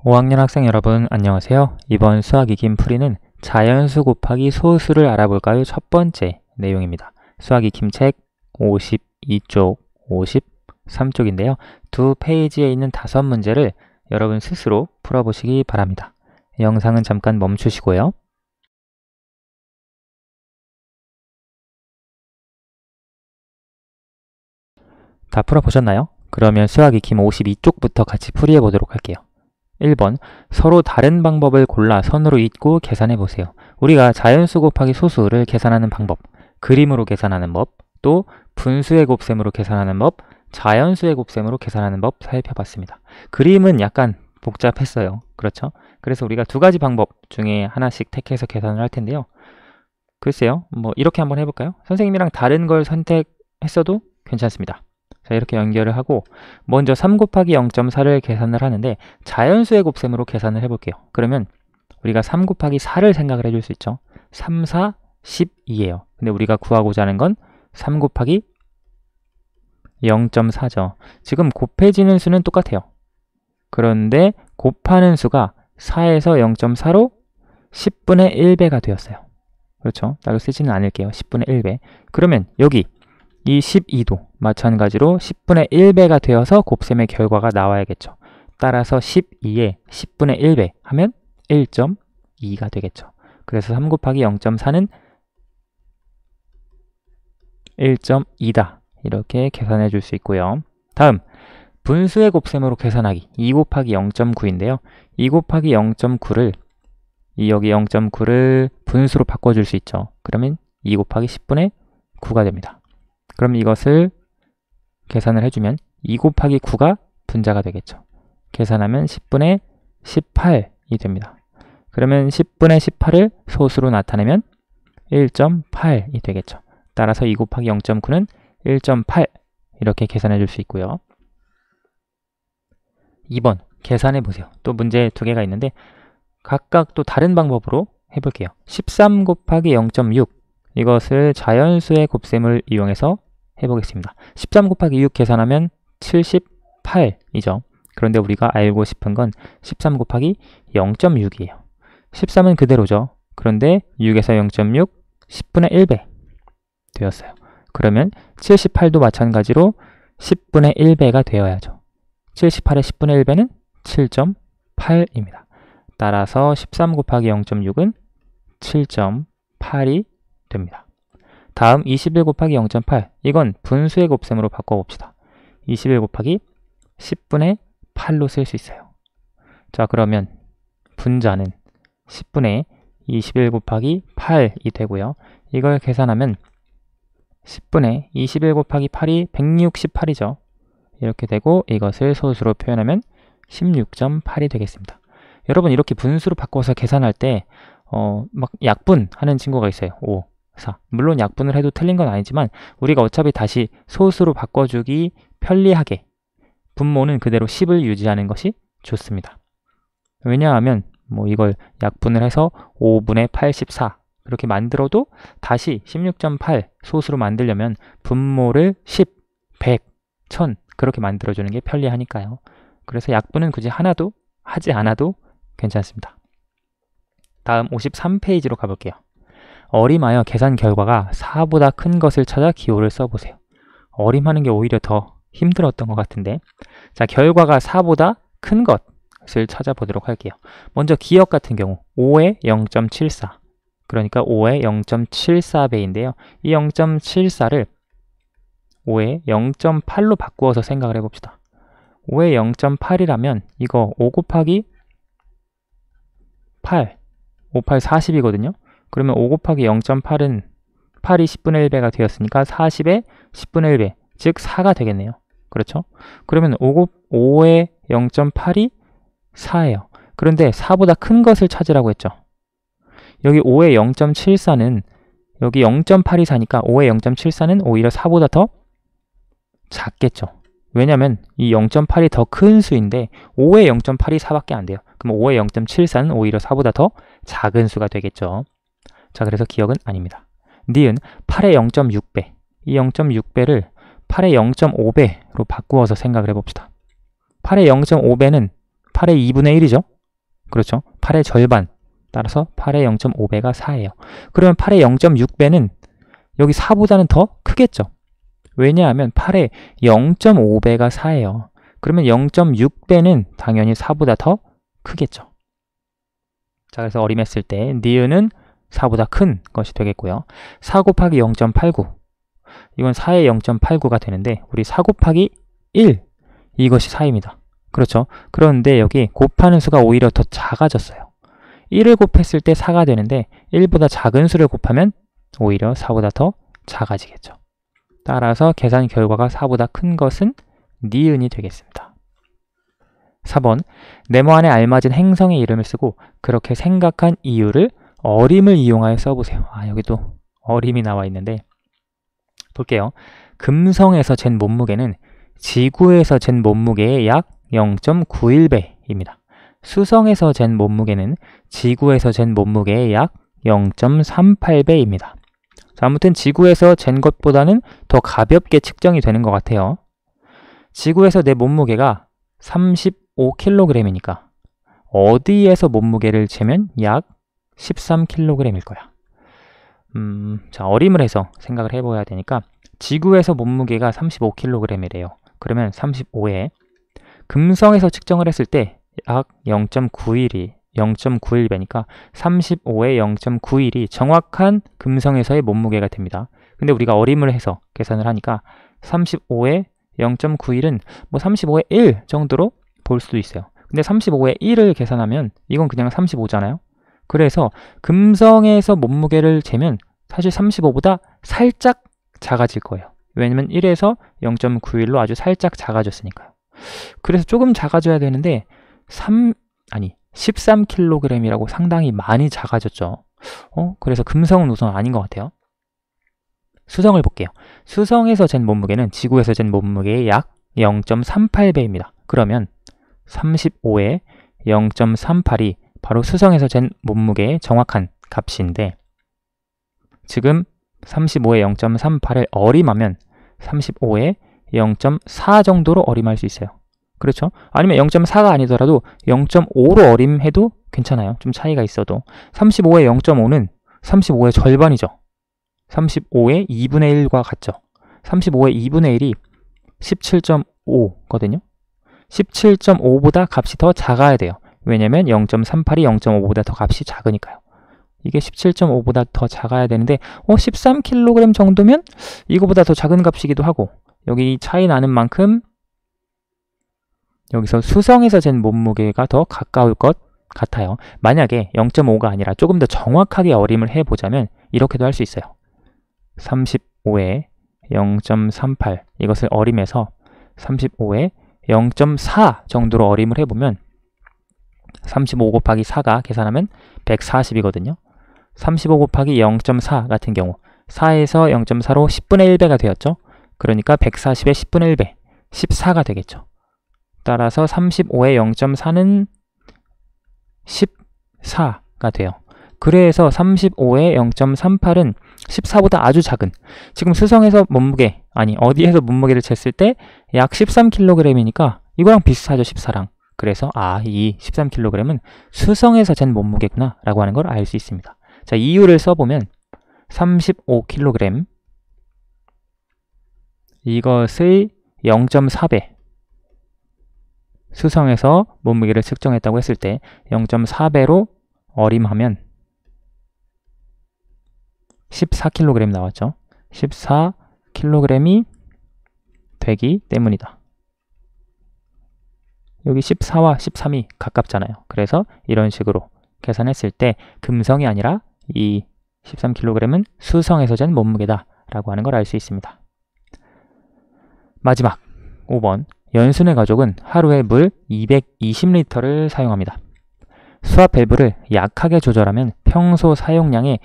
5학년 학생 여러분 안녕하세요. 이번 수학 익힘 풀이는 자연수 곱하기 소수를 알아볼까요? 첫 번째 내용입니다. 수학 익힘 책 52쪽, 53쪽인데요. 두 페이지에 있는 5문제를 여러분 스스로 풀어보시기 바랍니다. 영상은 잠깐 멈추시고요. 다 풀어보셨나요? 그러면 수학 익힘 52쪽부터 같이 풀이해 보도록 할게요. 1번, 서로 다른 방법을 골라 선으로 잇고 계산해 보세요. 우리가 자연수 곱하기 소수를 계산하는 방법, 그림으로 계산하는 법, 또 분수의 곱셈으로 계산하는 법, 자연수의 곱셈으로 계산하는 법 살펴봤습니다. 그림은 약간 복잡했어요. 그렇죠? 그래서 우리가 두 가지 방법 중에 하나씩 택해서 계산을 할 텐데요. 글쎄요, 이렇게 한번 해볼까요? 선생님이랑 다른 걸 선택했어도 괜찮습니다. 자, 이렇게 연결을 하고 먼저 3 곱하기 0.4를 계산을 하는데 자연수의 곱셈으로 계산을 해볼게요. 그러면 우리가 3 곱하기 4를 생각을 해줄 수 있죠. 3, 4, 12예요. 근데 우리가 구하고자 하는 건 3 곱하기 0.4죠. 지금 곱해지는 수는 똑같아요. 그런데 곱하는 수가 4에서 0.4로 10분의 1배가 되었어요. 그렇죠? 따로 쓰지는 않을게요. 10분의 1배. 그러면 여기 이 12도 마찬가지로 10분의 1배가 되어서 곱셈의 결과가 나와야겠죠. 따라서 12에 10분의 1배 하면 1.2가 되겠죠. 그래서 3 곱하기 0.4는 1.2다. 이렇게 계산해 줄 수 있고요. 다음, 분수의 곱셈으로 계산하기. 2 곱하기 0.9인데요. 2 곱하기 0.9를 여기 0.9를 분수로 바꿔줄 수 있죠. 그러면 2 곱하기 10분의 9가 됩니다. 그럼 이것을 계산을 해주면 2 곱하기 9가 분자가 되겠죠. 계산하면 10분의 18이 됩니다. 그러면 10분의 18을 소수로 나타내면 1.8이 되겠죠. 따라서 2 곱하기 0.9는 1.8 이렇게 계산해 줄 수 있고요. 2번 계산해 보세요. 또 문제 두 개가 있는데 각각 또 다른 방법으로 해볼게요. 13 곱하기 0.6 이것을 자연수의 곱셈을 이용해서 해보겠습니다. 13 곱하기 6 계산하면 78이죠. 그런데 우리가 알고 싶은 건 13 곱하기 0.6이에요. 13은 그대로죠. 그런데 6에서 0.6, 10분의 1배 되었어요. 그러면 78도 마찬가지로 10분의 1배가 되어야죠. 78의 10분의 1배는 7.8입니다. 따라서 13 곱하기 0.6은 7.8이 됩니다. 다음 21 곱하기 0.8 이건 분수의 곱셈으로 바꿔봅시다. 21 곱하기 10분의 8로 쓸 수 있어요. 자, 그러면 분자는 10분의 21 곱하기 8이 되고요. 이걸 계산하면 10분의 21 곱하기 8이 168이죠. 이렇게 되고 이것을 소수로 표현하면 16.8이 되겠습니다. 여러분 이렇게 분수로 바꿔서 계산할 때 막 약분하는 친구가 있어요. 5, 4. 물론 약분을 해도 틀린 건 아니지만 우리가 어차피 다시 소수로 바꿔주기 편리하게 분모는 그대로 10을 유지하는 것이 좋습니다. 왜냐하면 이걸 약분을 해서 5분의 84 그렇게 만들어도 다시 16.8 소수로 만들려면 분모를 10, 100, 1000 그렇게 만들어주는 게 편리하니까요. 그래서 약분은 굳이 하나도 하지 않아도 괜찮습니다. 다음 53페이지로 가볼게요. 어림하여 계산 결과가 4보다 큰 것을 찾아 기호를 써보세요. 어림하는 게 오히려 더 힘들었던 것 같은데 자, 결과가 4보다 큰 것을 찾아보도록 할게요. 먼저 기억 같은 경우 5의 0.74 그러니까 5의 0.74배인데요. 이 0.74를 5의 0.8로 바꾸어서 생각을 해봅시다. 5의 0.8이라면 이거 5 곱하기 8 5, 8, 40이거든요. 그러면 5 곱하기 0.8은 8이 10분의 1배가 되었으니까 40의 10분의 1배, 즉 4가 되겠네요. 그렇죠? 그러면 5의 0.8이 4예요. 그런데 4보다 큰 것을 찾으라고 했죠. 여기 5의 0.74는 여기 0.8이 4니까 5의 0.74는 오히려 4보다 더 작겠죠. 왜냐면 이 0.8이 더 큰 수인데 5의 0.8이 4밖에 안 돼요. 그럼 5의 0.74는 오히려 4보다 더 작은 수가 되겠죠. 자, 그래서 기억은 아닙니다. 니은 8의 0.6배 이 0.6배를 8의 0.5배로 바꾸어서 생각을 해봅시다. 8의 0.5배는 8의 2분의 1이죠. 그렇죠. 8의 절반. 따라서 8의 0.5배가 4예요. 그러면 8의 0.6배는 여기 4보다는 더 크겠죠. 왜냐하면 8의 0.5배가 4예요. 그러면 0.6배는 당연히 4보다 더 크겠죠. 자, 그래서 어림했을 때 니은은 4보다 큰 것이 되겠고요. 4 곱하기 0.89. 이건 4의 0.89가 되는데 우리 4 곱하기 1. 이것이 4입니다. 그렇죠. 그런데 여기 곱하는 수가 오히려 더 작아졌어요. 1을 곱했을 때 4가 되는데 1보다 작은 수를 곱하면 오히려 4보다 더 작아지겠죠. 따라서 계산 결과가 4보다 큰 것은 니은이 되겠습니다. 4번, 네모 안에 알맞은 행성의 이름을 쓰고 그렇게 생각한 이유를 어림을 이용하여 써보세요. 여기 또 어림이 나와 있는데 볼게요. 금성에서 잰 몸무게는 지구에서 잰 몸무게의 약 0.91배입니다. 수성에서 잰 몸무게는 지구에서 잰 몸무게의 약 0.38배입니다. 자, 아무튼 지구에서 잰 것보다는 더 가볍게 측정이 되는 것 같아요. 지구에서 내 몸무게가 35kg이니까 어디에서 몸무게를 재면 약 13kg일 거야. 자, 어림을 해서 생각을 해봐야 되니까 지구에서 몸무게가 35kg이래요. 그러면 35에 금성에서 측정을 했을 때 약 0.91배니까 35에 0.91이 정확한 금성에서의 몸무게가 됩니다. 근데 우리가 어림을 해서 계산을 하니까 35에 0.91은 뭐 35에 1 정도로 볼 수도 있어요. 근데 35에 1을 계산하면 이건 그냥 35잖아요. 그래서 금성에서 몸무게를 재면 사실 35보다 살짝 작아질 거예요. 왜냐면 1에서 0.91로 아주 살짝 작아졌으니까요. 그래서 조금 작아져야 되는데 13kg이라고 상당히 많이 작아졌죠. 그래서 금성은 우선 아닌 것 같아요. 수성을 볼게요. 수성에서 잰 몸무게는 지구에서 잰 몸무게의 약 0.38배입니다. 그러면 35에 0.38이 바로 수성에서 잰 몸무게의 정확한 값인데 지금 35에 0.38을 어림하면 35에 0.4 정도로 어림할 수 있어요. 그렇죠? 아니면 0.4가 아니더라도 0.5로 어림해도 괜찮아요. 좀 차이가 있어도 35에 0.5는 35의 절반이죠. 35의 2분의 1과 같죠. 35의 2분의 1이 17.5거든요. 17.5보다 값이 더 작아야 돼요. 왜냐면 0.38이 0.5보다 더 값이 작으니까요. 이게 17.5보다 더 작아야 되는데 13kg 정도면 이거보다 더 작은 값이기도 하고 여기 차이 나는 만큼 여기서 수성에서 잰 몸무게가 더 가까울 것 같아요. 만약에 0.5가 아니라 조금 더 정확하게 어림을 해보자면 이렇게도 할 수 있어요. 35에 0.38 이것을 어림해서 35에 0.4 정도로 어림을 해보면 35 곱하기 4가 계산하면 140이거든요. 35 곱하기 0.4 같은 경우 4에서 0.4로 10분의 1배가 되었죠. 그러니까 140의 10분의 1배 14가 되겠죠. 따라서 35의 0.4는 14가 돼요. 그래서 35의 0.38은 14보다 아주 작은 지금 수성에서 몸무게 어디에서 몸무게를 쟀을 때 약 13kg이니까 이거랑 비슷하죠. 14랑. 그래서 이 13kg은 수성에서 잰 몸무게구나 라고 하는 걸 알 수 있습니다. 자, 이유를 써보면 35kg 이것의 0.4배 수성에서 몸무게를 측정했다고 했을 때 0.4배로 어림하면 14kg 나왔죠. 14kg이 되기 때문이다. 여기 14와 13이 가깝잖아요. 그래서 이런 식으로 계산했을 때 금성이 아니라 이 13kg은 수성에서 잰 몸무게다 라고 하는 걸 알 수 있습니다. 마지막 5번 연순의 가족은 하루에 물 220리터를 사용합니다. 수압 밸브를 약하게 조절하면 평소 사용량의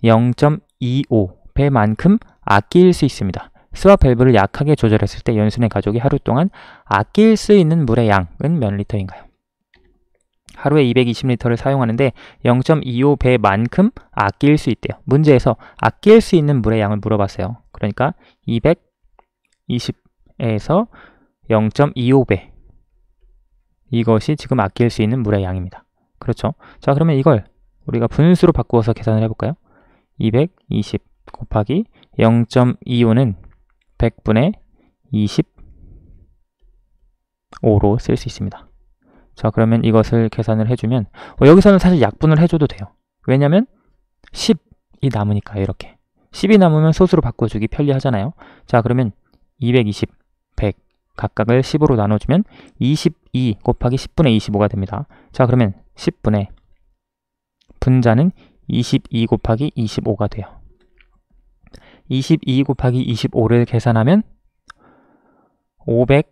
0.25배만큼 아낄 수 있습니다. 수압 밸브를 약하게 조절했을 때 연순의 가족이 하루 동안 아낄 수 있는 물의 양은 몇 리터인가요? 하루에 220리터를 사용하는데 0.25배만큼 아낄 수 있대요. 문제에서 아낄 수 있는 물의 양을 물어봤어요. 그러니까 220에서 0.25배 이것이 지금 아낄 수 있는 물의 양입니다. 그렇죠? 자, 그러면 이걸 우리가 분수로 바꾸어서 계산을 해볼까요? 220 곱하기 0.25는 100분의 25로 쓸 수 있습니다. 자, 그러면 이것을 계산을 해주면 여기서는 사실 약분을 해줘도 돼요. 왜냐면 10이 남으니까 이렇게 10이 남으면 소수로 바꿔주기 편리하잖아요. 자, 그러면 220, 100 각각을 10으로 나눠주면 22 곱하기 10분의 25가 됩니다. 자, 그러면 10분의 분자는 22 곱하기 25가 돼요. 22 곱하기 25를 계산하면 500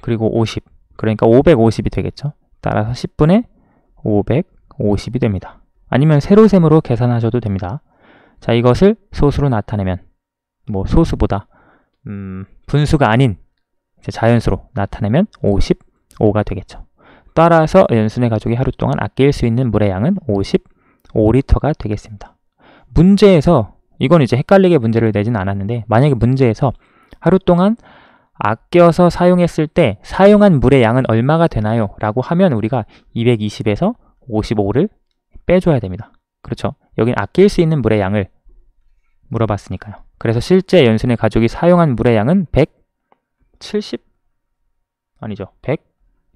그리고 50 그러니까 550이 되겠죠. 따라서 10분의 550이 됩니다. 아니면 세로셈으로 계산하셔도 됩니다. 자, 이것을 소수로 나타내면 소수보다 분수가 아닌 자연수로 나타내면 55가 되겠죠. 따라서 연순의 가족이 하루 동안 아낄 수 있는 물의 양은 55리터가 되겠습니다. 문제에서 이건 이제 헷갈리게 문제를 내진 않았는데 만약에 문제에서 하루 동안 아껴서 사용했을 때 사용한 물의 양은 얼마가 되나요? 라고 하면 우리가 220에서 55를 빼줘야 됩니다. 그렇죠? 여긴 아낄 수 있는 물의 양을 물어봤으니까요. 그래서 실제 연순의 가족이 사용한 물의 양은 170? 아니죠.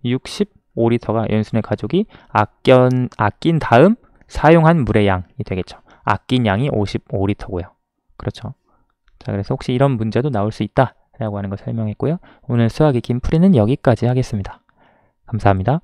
165리터가 연순의 가족이 아낀 다음 사용한 물의 양이 되겠죠. 아낀 양이 55리터고요. 그렇죠. 자, 그래서 혹시 이런 문제도 나올 수 있다 라고 하는 걸 설명했고요. 오늘 수학 익힘 풀이는 여기까지 하겠습니다. 감사합니다.